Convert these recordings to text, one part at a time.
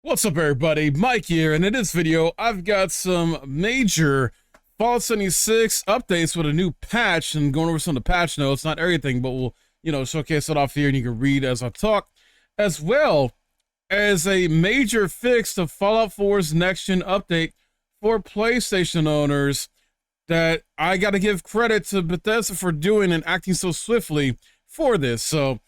What's up, everybody? Mike here, and in this video, I've got some major Fallout 76 updates with a new patch and going over some of the patch notes. Not everything, but we'll, showcase it off here and you can read as I talk, as well as a major fix to Fallout 4's next-gen update for PlayStation owners that I got to give credit to Bethesda for doing and acting so swiftly for this. So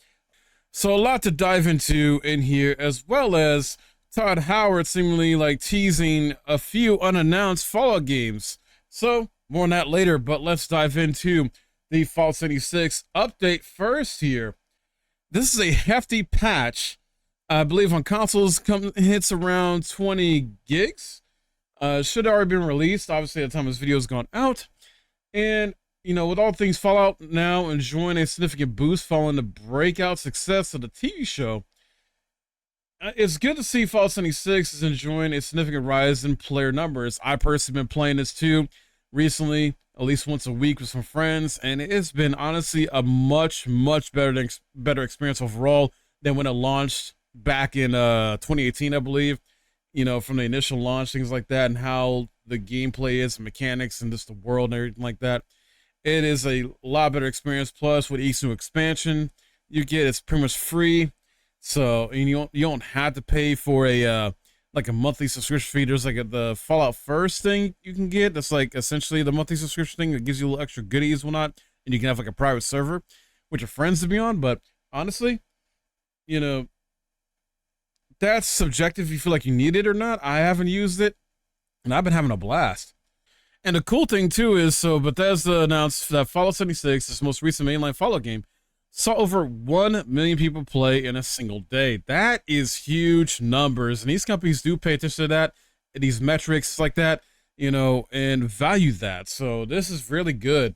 a lot to dive into in here, as well as Todd Howard seemingly like teasing a few unannounced Fallout games. So more on that later, but let's dive into the Fallout 76 update first here. This is a hefty patch. I believe on consoles hits around 20 gigs. Should have already been released, obviously at the time this video has gone out. And with all things Fallout now enjoying a significant boost following the breakout success of the TV show, it's good to see Fallout 76 is enjoying a significant rise in player numbers. I personally been playing this too recently, at least once a week with some friends, and it's been honestly a much better experience overall than when it launched back in 2018, I believe. From the initial launch, things like that, and how the gameplay is, mechanics, and just the world and everything like that. It is a lot better experience. Plus, with each new expansion you get, it's pretty much free. So you don't have to pay for a monthly subscription fee. There's the Fallout First thing you can get. That's like essentially the monthly subscription thing that gives you a little extra goodies, whatnot, and you can have like a private server with your friends to be on. But honestly, that's subjective if you feel like you need it or not. I haven't used it, and I've been having a blast. And the cool thing too is, so Bethesda announced that Fallout 76, this most recent mainline Fallout game, saw over 1 million people play in a single day. That is huge numbers, and these companies do pay attention to that, these metrics like that, and value that. So this is really good.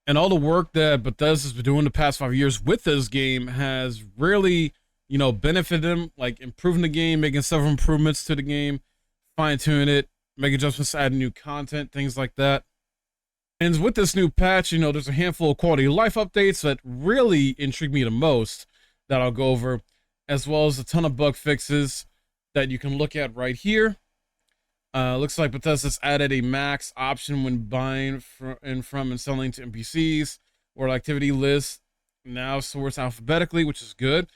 And all the work that Bethesda's been doing the past 5 years with this game has really, benefited them, like improving the game, making several improvements to the game, fine-tuning it, make adjustments, adding new content, things like that. And with this new patch, there's a handful of quality of life updates that really intrigue me the most that I'll go over, as well as a ton of bug fixes that you can look at right here. Looks like Bethesda's added a max option when buying from and selling to NPCs, or activity list now sorts alphabetically, which is good.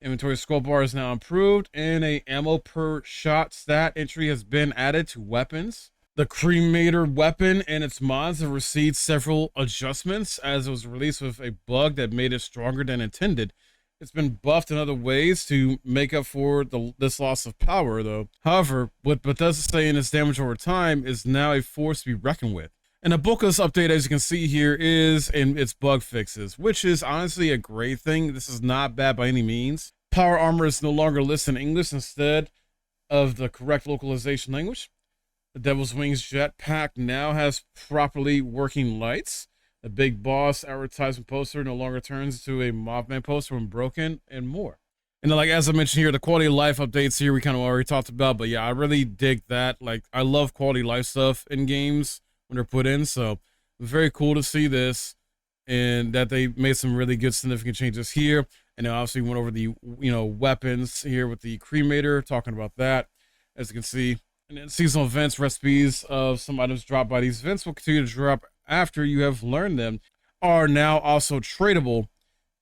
Inventory scroll bar is now improved, and a ammo per shot stat entry has been added to weapons. The cremator weapon and its mods have received several adjustments as it was released with a bug that made it stronger than intended. It's been buffed in other ways to make up for this loss of power, though. However, what Bethesda saying its damage over time is now a force to be reckoned with. And the bulk of this update, as you can see here, is in its bug fixes, which is honestly a great thing. This is not bad by any means. Power armor is no longer listed in English instead of the correct localization language. The Devil's Wings jetpack now has properly working lights. The Big Boss advertisement poster no longer turns into a Mothman poster when broken, and more. And then, as I mentioned here, the quality of life updates here we kind of already talked about, but yeah, I really dig that. I love quality of life stuff in games when they're put in, so very cool to see this, and that they made some really good significant changes here. And then obviously went over the weapons here with the cremator, talking about that, as you can see. And then seasonal events, recipes of some items dropped by these events will continue to drop after you have learned them, are now also tradable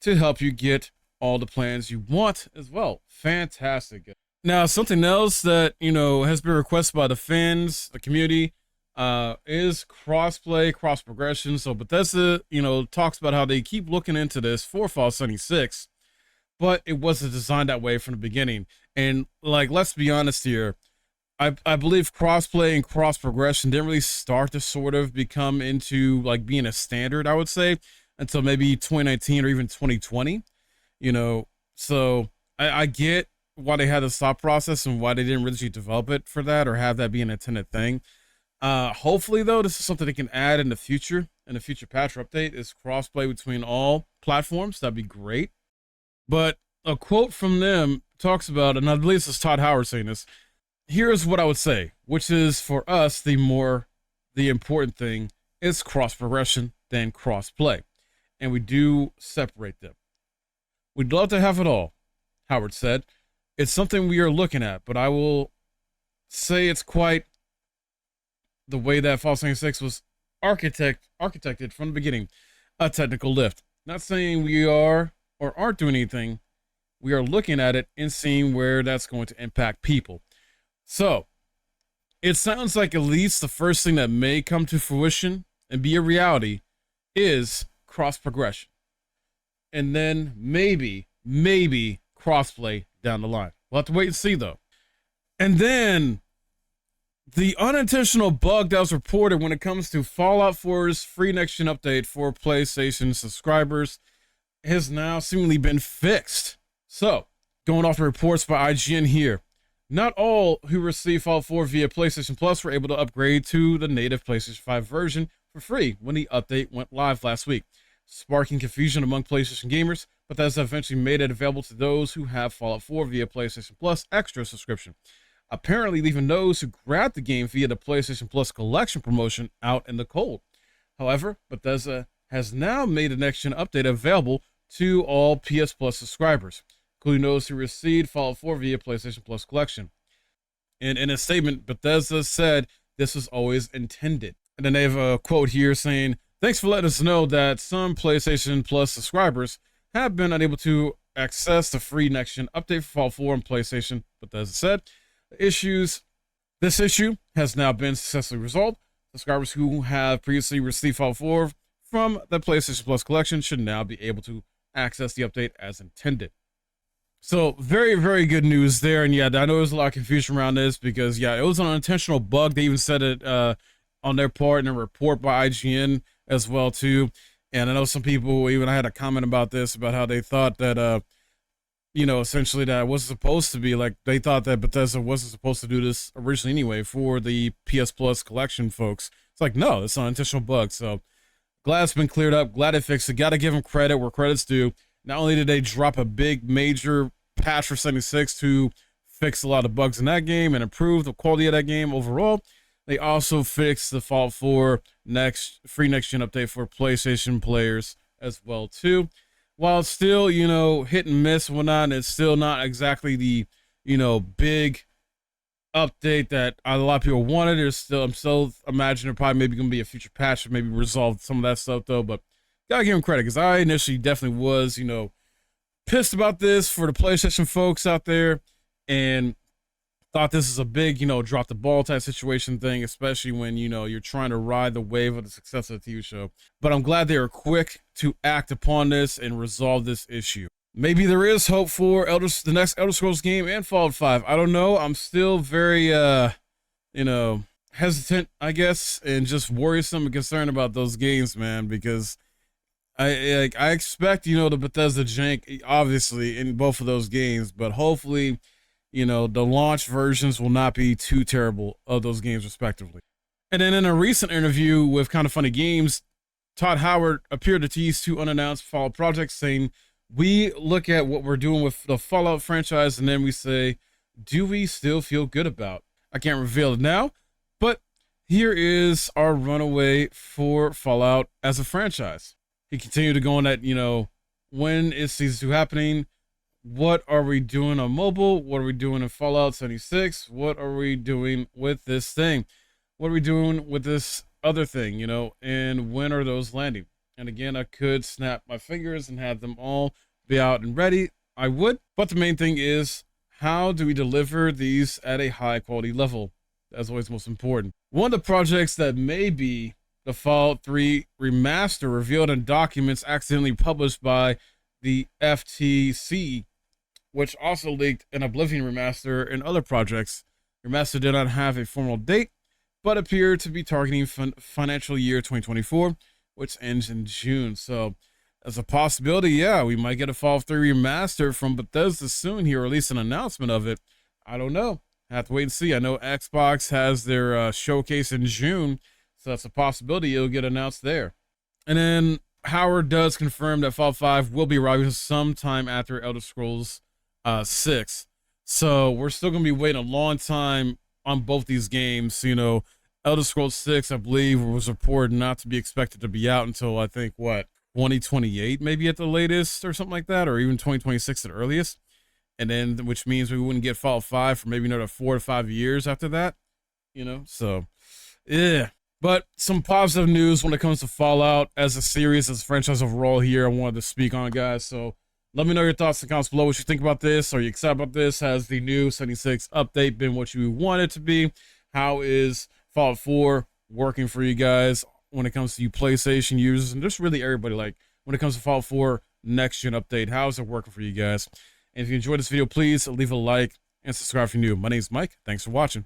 to help you get all the plans you want as well. Fantastic. Now, something else that, has been requested by the fans, the community, is crossplay, cross progression. So Bethesda, talks about how they keep looking into this for Fallout 76, but it wasn't designed that way from the beginning. And let's be honest here. I believe crossplay and cross progression didn't really start to sort of become into being a standard, I would say, until maybe 2019 or even 2020, so I get why they had the stop process and why they didn't really develop it for that or have that be an intended thing. Hopefully though, this is something they can add in the future patch or update, is crossplay between all platforms. That'd be great. But a quote from them talks about, and I believe this is Todd Howard saying this, here's what I would say, which is for us, the important thing is cross progression than cross play. And we do separate them. We'd love to have it all, Howard said. It's something we are looking at, but I will say it's quite the way that Fallout 76 was architected from the beginning, a technical lift. Not saying we are or aren't doing anything. We are looking at it and seeing where that's going to impact people. So it sounds like at least the first thing that may come to fruition and be a reality is cross progression. And then maybe crossplay down the line. We'll have to wait and see though. And then the unintentional bug that was reported when it comes to Fallout 4's free next gen update for PlayStation subscribers has now seemingly been fixed. So, going off the reports by IGN here, not all who received Fallout 4 via PlayStation Plus were able to upgrade to the native PlayStation 5 version for free when the update went live last week, sparking confusion among PlayStation gamers, but that has eventually made it available to those who have Fallout 4 via PlayStation Plus Extra subscription, apparently leaving those who grabbed the game via the PlayStation Plus Collection promotion out in the cold. However, Bethesda has now made the next-gen update available to all PS Plus subscribers, including those who received Fallout 4 via PlayStation Plus Collection. And in a statement, Bethesda said this was always intended. And then they have a quote here saying, "Thanks for letting us know that some PlayStation Plus subscribers have been unable to access the free next-gen update for Fallout 4 on PlayStation," Bethesda said. This issue has now been successfully resolved. Subscribers who have previously received Fallout 4 from the PlayStation Plus collection should now be able to access the update as intended. So very, very good news there. And yeah, I know there's a lot of confusion around this because yeah, it was an unintentional bug. They even said it on their part in a report by IGN as well too. And I know some people, even I had a comment about this, about how they thought that essentially that it wasn't supposed to be, like, they thought that Bethesda wasn't supposed to do this originally anyway for the PS Plus collection folks. It's like, no, it's an unintentional bug. So glad it's been cleared up. Glad it fixed it. Got to give them credit where credit's due. Not only did they drop a big major patch for 76 to fix a lot of bugs in that game and improve the quality of that game overall, they also fixed the Fallout 4 free next gen update for PlayStation players as well too. While it's still, hit and miss and whatnot, and it's still not exactly the, big update that a lot of people wanted. I'm still imagining there probably maybe going to be a future patch to maybe resolve some of that stuff though. But gotta give him credit because I initially definitely was, pissed about this for the PlayStation folks out there and thought this is a big, drop the ball type situation thing, especially when, you're trying to ride the wave of the success of the TV show. But I'm glad they were quick to act upon this and resolve this issue. Maybe there is hope for the next Elder Scrolls game and Fallout 5. I don't know. I'm still very, hesitant, I guess, and just worrisome and concerned about those games, man, because I expect, the Bethesda jank, obviously, in both of those games, but hopefully, the launch versions will not be too terrible of those games respectively. And then in a recent interview with Kind of Funny Games, Todd Howard appeared to tease two unannounced Fallout projects, saying, "We look at what we're doing with the Fallout franchise and then we say, do we still feel good about?" I can't reveal it now, but here is our runaway for Fallout as a franchise. He continued to go on that, when is Season 2 happening? What are we doing on mobile? What are we doing in Fallout 76? What are we doing with this thing? What are we doing with this other thing, and when are those landing? And again, I could snap my fingers and have them all be out and ready. I would, but the main thing is, how do we deliver these at a high quality level? That's always most important. One of the projects that may be the Fallout 3 remaster revealed in documents accidentally published by the FTC, which also leaked an Oblivion remaster and other projects. Remaster did not have a formal date, but appeared to be targeting financial year 2024, which ends in June. So as a possibility, yeah, we might get a Fallout 3 remaster from Bethesda soon here, or at least an announcement of it. I don't know. I have to wait and see. I know Xbox has their showcase in June, so that's a possibility it'll get announced there. And then Howard does confirm that Fallout 5 will be arriving sometime after Elder Scrolls 6. So we're still going to be waiting a long time on both these games. Elder Scrolls 6, I believe, was reported not to be expected to be out until, I think, 2028 maybe at the latest or something like that, or even 2026 at the earliest. and then which means we wouldn't get Fallout 5 for maybe another 4 to 5 years after that, you know. So yeah, but some positive news when it comes to Fallout as a series, as a franchise overall here, I wanted to speak on, guys. So let me know your thoughts in the comments below, what you think about this. Are you excited about this? Has the new 76 update been what you want it to be? How is Fallout 4 working for you guys when it comes to you PlayStation users and just really everybody? Like, when it comes to Fallout 4 next gen update, how is it working for you guys? And if you enjoyed this video, please leave a like and subscribe if you're new. My name's Mike. Thanks for watching.